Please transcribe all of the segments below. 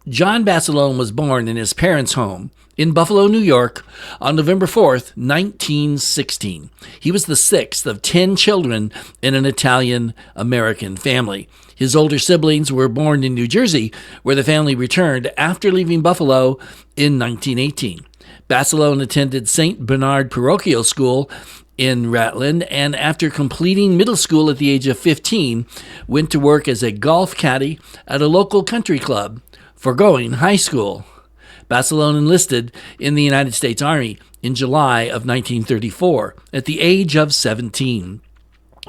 John Basilone was born in his parents' home in Buffalo, New York, on November 4th, 1916. He was the sixth of 10 children in an Italian-American family. His older siblings were born in New Jersey, where the family returned after leaving Buffalo in 1918. Basilone attended St. Bernard Parochial School in Ratland, and after completing middle school at the age of 15, went to work as a golf caddy at a local country club, foregoing high school. Basilone enlisted in the United States Army in July of 1934 at the age of 17.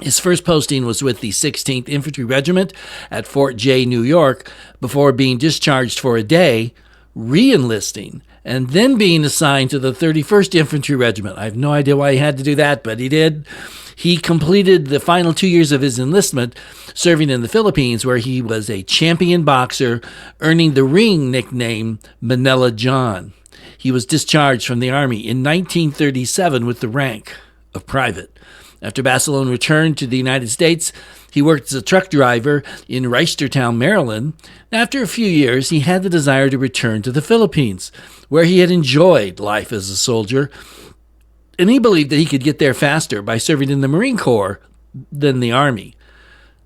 His first posting was with the 16th Infantry Regiment at Fort Jay, New York, before being discharged for a day, re-enlisting, and then being assigned to the 31st Infantry Regiment. I have no idea why he had to do that, but he did. He completed the final 2 years of his enlistment serving in the Philippines, where he was a champion boxer, earning the ring nickname Manila John. He was discharged from the Army in 1937 with the rank of private. After Basilone returned to the United States, he worked as a truck driver in Reisterstown, Maryland. After a few years, he had the desire to return to the Philippines, where he had enjoyed life as a soldier, and he believed that he could get there faster by serving in the Marine Corps than the Army.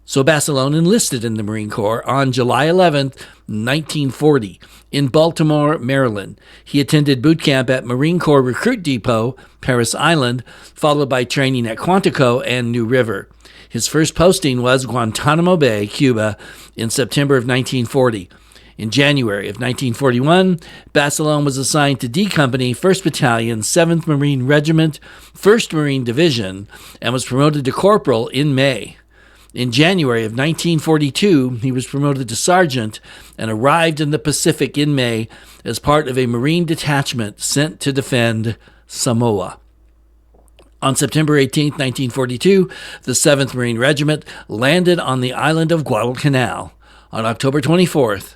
So Basilone enlisted in the Marine Corps on July 11th, 1940, in Baltimore, Maryland. He attended boot camp at Marine Corps Recruit Depot, Parris Island, followed by training at Quantico and New River. His first posting was Guantanamo Bay, Cuba, in September of 1940. In January of 1941, Basilone was assigned to D Company, 1st Battalion, 7th Marine Regiment, 1st Marine Division, and was promoted to corporal in May. In January of 1942, he was promoted to sergeant and arrived in the Pacific in May as part of a Marine detachment sent to defend Samoa. On September 18, 1942, the 7th Marine Regiment landed on the island of Guadalcanal. On October 24th,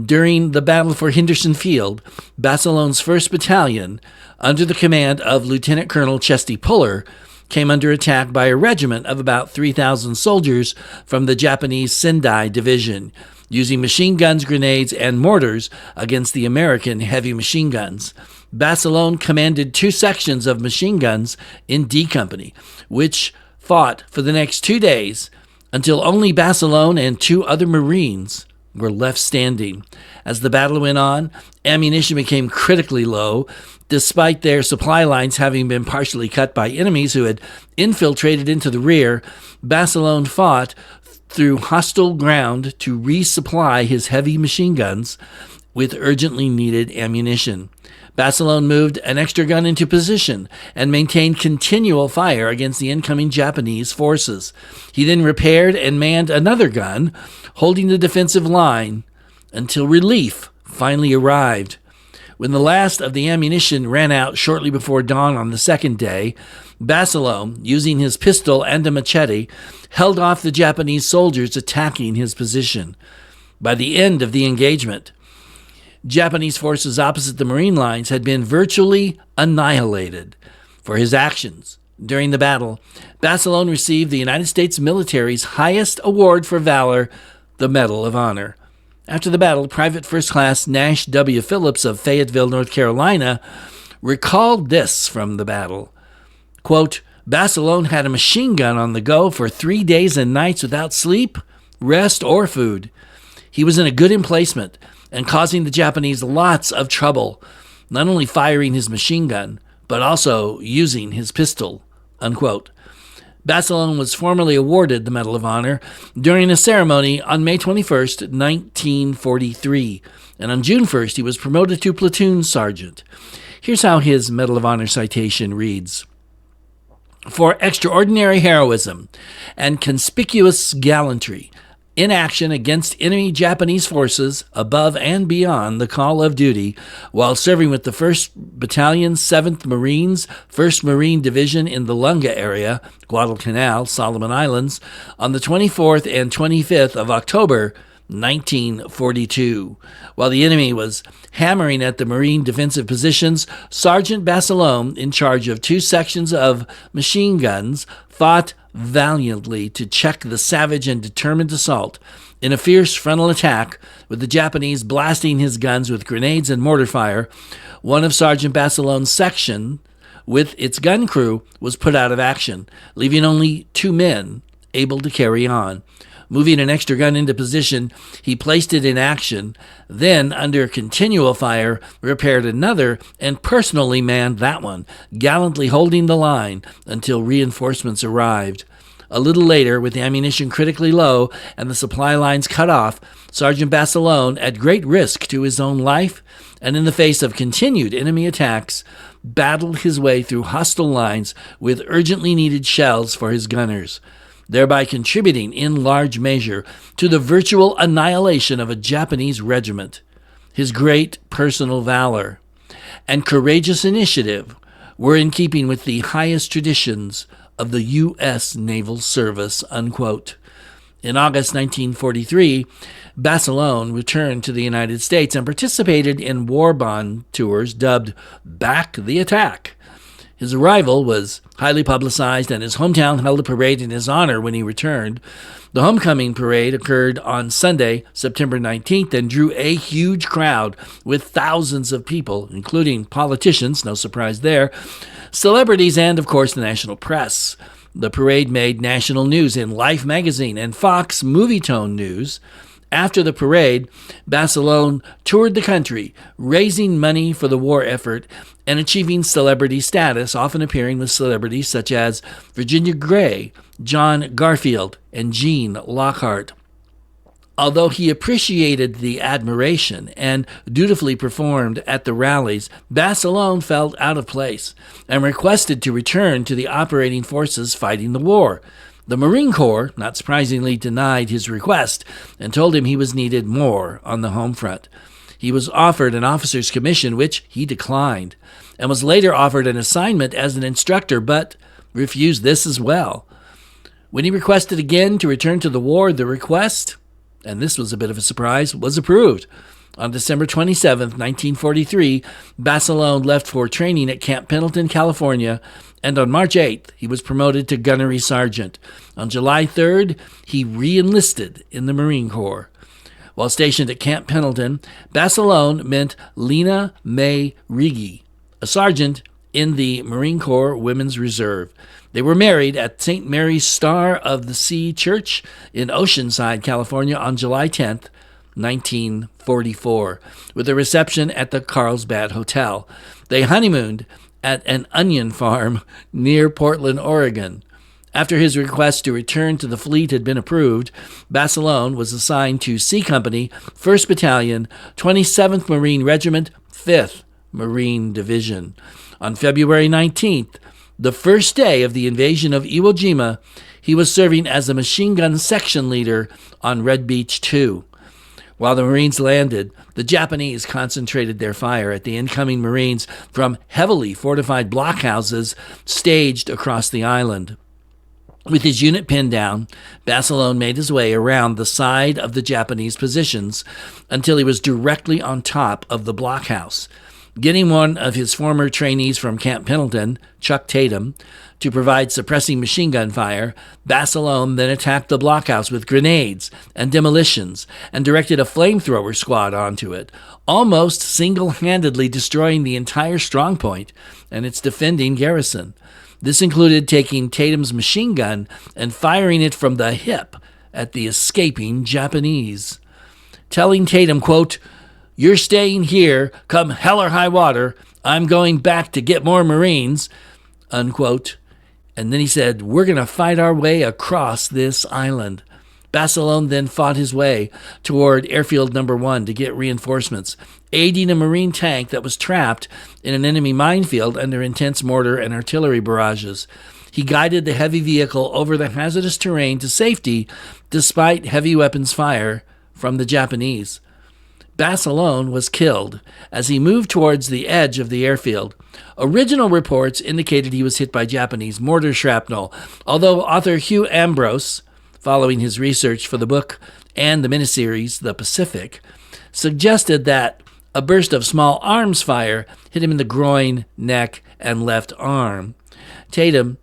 during the battle for Henderson Field, Basilone's 1st Battalion, under the command of Lieutenant Colonel Chesty Puller, came under attack by a regiment of about 3,000 soldiers from the Japanese Sendai Division, using machine guns, grenades, and mortars against the American heavy machine guns. Basilone commanded 2 sections of machine guns in D Company, which fought for the next 2 days until only Basilone and 2 other Marines were left standing. As the battle went on, ammunition became critically low, despite their supply lines having been partially cut by enemies who had infiltrated into the rear. Basilone fought through hostile ground to resupply his heavy machine guns with urgently needed ammunition. Basilone moved an extra gun into position and maintained continual fire against the incoming Japanese forces. He then repaired and manned another gun, holding the defensive line until relief finally arrived. When the last of the ammunition ran out shortly before dawn on the second day, Basilone, using his pistol and a machete, held off the Japanese soldiers attacking his position. By the end of the engagement, Japanese forces opposite the Marine lines had been virtually annihilated. For his actions during the battle, Basilone received the United States military's highest award for valor, the Medal of Honor. After the battle, Private First Class Nash W. Phillips of Fayetteville, North Carolina, recalled this from the battle. Quote, Basilone had a machine gun on the go for 3 days and nights without sleep, rest, or food. He was in a good emplacement and causing the Japanese lots of trouble, not only firing his machine gun, but also using his pistol, unquote. Basilone was formally awarded the Medal of Honor during a ceremony on May 21st, 1943, and on June 1st he was promoted to platoon sergeant. Here's how his Medal of Honor citation reads. For extraordinary heroism and conspicuous gallantry in action against enemy Japanese forces above and beyond the call of duty while serving with the 1st Battalion, 7th Marines, 1st Marine Division in the Lunga area, Guadalcanal, Solomon Islands, on the 24th and 25th of October, 1942. While the enemy was hammering at the Marine defensive positions, Sergeant Basilone, in charge of 2 sections of machine guns, fought valiantly to check the savage and determined assault in a fierce frontal attack, with the Japanese blasting his guns with grenades and mortar fire. One of Sergeant Basilone's section, with its gun crew, was put out of action, leaving only 2 men able to carry on. Moving an extra gun into position, he placed it in action, then, under continual fire, repaired another and personally manned that one, gallantly holding the line until reinforcements arrived. A little later, with the ammunition critically low and the supply lines cut off, Sergeant Basilone, at great risk to his own life and in the face of continued enemy attacks, battled his way through hostile lines with urgently needed shells for his gunners, thereby contributing in large measure to the virtual annihilation of a Japanese regiment. His great personal valor and courageous initiative were in keeping with the highest traditions of the U.S. Naval Service, unquote. In August 1943, Basilone returned to the United States and participated in war bond tours dubbed Back the Attack. His arrival was highly publicized, and his hometown held a parade in his honor when he returned. The homecoming parade occurred on Sunday, September 19th, and drew a huge crowd with thousands of people, including politicians, no surprise there, celebrities, and, of course, the national press. The parade made national news in Life magazine and Fox Movietone News. After the parade, Basilone toured the country, raising money for the war effort and achieving celebrity status, often appearing with celebrities such as Virginia Gray, John Garfield, and Gene Lockhart. Although he appreciated the admiration and dutifully performed at the rallies, Basilone felt out of place and requested to return to the operating forces fighting the war. The Marine Corps, not surprisingly, denied his request and told him he was needed more on the home front. He was offered an officer's commission, which he declined, and was later offered an assignment as an instructor, but refused this as well. When he requested again to return to the war, the request, and this was a bit of a surprise, was approved. On December 27, 1943, Basilone left for training at Camp Pendleton, California, and on March 8th, he was promoted to gunnery sergeant. On July 3rd, he re-enlisted in the Marine Corps. While stationed at Camp Pendleton, Basilone met Lena May Riggi, a sergeant in the Marine Corps Women's Reserve. They were married at St. Mary's Star of the Sea Church in Oceanside, California on July 10th, 1944, with a reception at the Carlsbad Hotel. They honeymooned at an onion farm near Portland, Oregon. After his request to return to the fleet had been approved, Basilone was assigned to C Company, 1st Battalion, 27th Marine Regiment, 5th Marine Division. On February 19th, the first day of the invasion of Iwo Jima, he was serving as a machine gun section leader on Red Beach 2. While the Marines landed, the Japanese concentrated their fire at the incoming Marines from heavily fortified blockhouses staged across the island. With his unit pinned down, Basilone made his way around the side of the Japanese positions until he was directly on top of the blockhouse. Getting one of his former trainees from Camp Pendleton, Chuck Tatum, to provide suppressing machine gun fire, Basilone then attacked the blockhouse with grenades and demolitions and directed a flamethrower squad onto it, almost single-handedly destroying the entire strongpoint and its defending garrison. This included taking Tatum's machine gun and firing it from the hip at the escaping Japanese. Telling Tatum, quote, "You're staying here, come hell or high water. I'm going back to get more Marines," unquote. And then he said, "We're going to fight our way across this island." Basilone then fought his way toward Airfield No. 1 to get reinforcements, aiding a Marine tank that was trapped in an enemy minefield under intense mortar and artillery barrages. He guided the heavy vehicle over the hazardous terrain to safety despite heavy weapons fire from the Japanese. Basilone was killed as he moved towards the edge of the airfield. Original reports indicated he was hit by Japanese mortar shrapnel, although author Hugh Ambrose, following his research for the book and the miniseries The Pacific, suggested that a burst of small arms fire hit him in the groin, neck, and left arm. Tatum,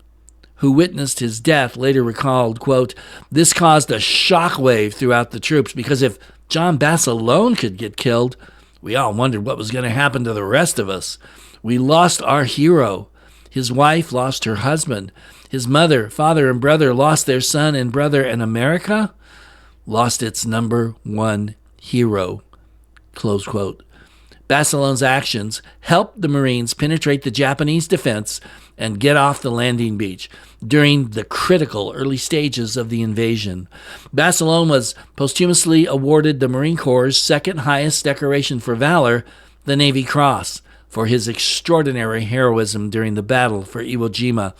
who witnessed his death, later recalled, quote, "This caused a shockwave throughout the troops because if John Basilone could get killed, we all wondered what was going to happen to the rest of us. We lost our hero. His wife lost her husband. His mother, father, and brother lost their son and brother, and America lost its number one hero," close quote. Basilone's actions helped the Marines penetrate the Japanese defense and get off the landing beach during the critical early stages of the invasion. Basilone was posthumously awarded the Marine Corps' second highest decoration for valor, the Navy Cross, for his extraordinary heroism during the battle for Iwo Jima.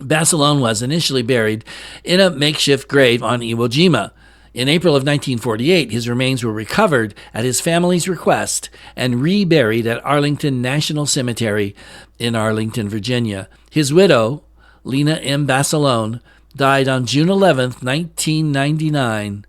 Basilone was initially buried in a makeshift grave on Iwo Jima. In April of 1948, his remains were recovered at his family's request and reburied at Arlington National Cemetery in Arlington, Virginia. His widow, Lena M. Basilone, died on June 11, 1999,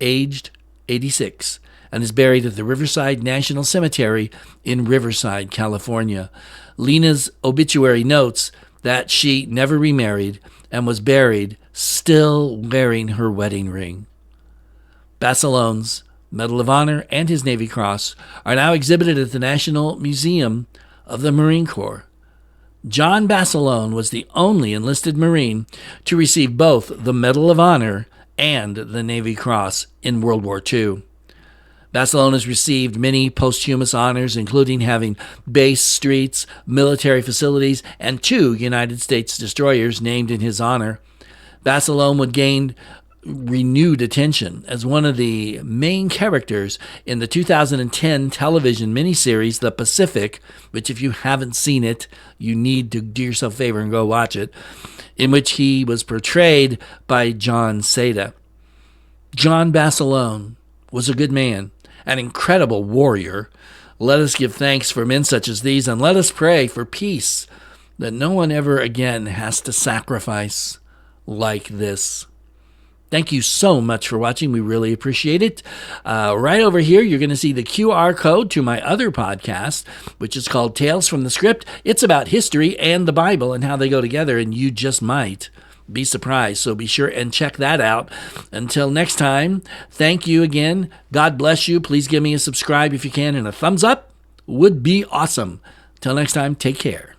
aged 86, and is buried at the Riverside National Cemetery in Riverside, California. Lena's obituary notes that she never remarried and was buried still wearing her wedding ring. Basilone's Medal of Honor and his Navy Cross are now exhibited at the National Museum of the Marine Corps. John Basilone was the only enlisted Marine to receive both the Medal of Honor and the Navy Cross in World War II. Basilone has received many posthumous honors, including having base streets, military facilities, and 2 United States destroyers named in his honor. Basilone would gain renewed attention as one of the main characters in the 2010 television miniseries The Pacific, which if you haven't seen it, you need to do yourself a favor and go watch it, in which he was portrayed by John Seda. John Basilone was a good man, an incredible warrior. Let us give thanks for men such as these, and let us pray for peace, that no one ever again has to sacrifice like this. Thank you so much for watching. We really appreciate it. Right over here, you're going to see the QR code to my other podcast, which is called Tales from the Script. It's about history and the Bible and how they go together, and you just might be surprised. So be sure and check that out. Until next time, thank you again. God bless you. Please give me a subscribe if you can, and a thumbs up would be awesome. Till next time, take care.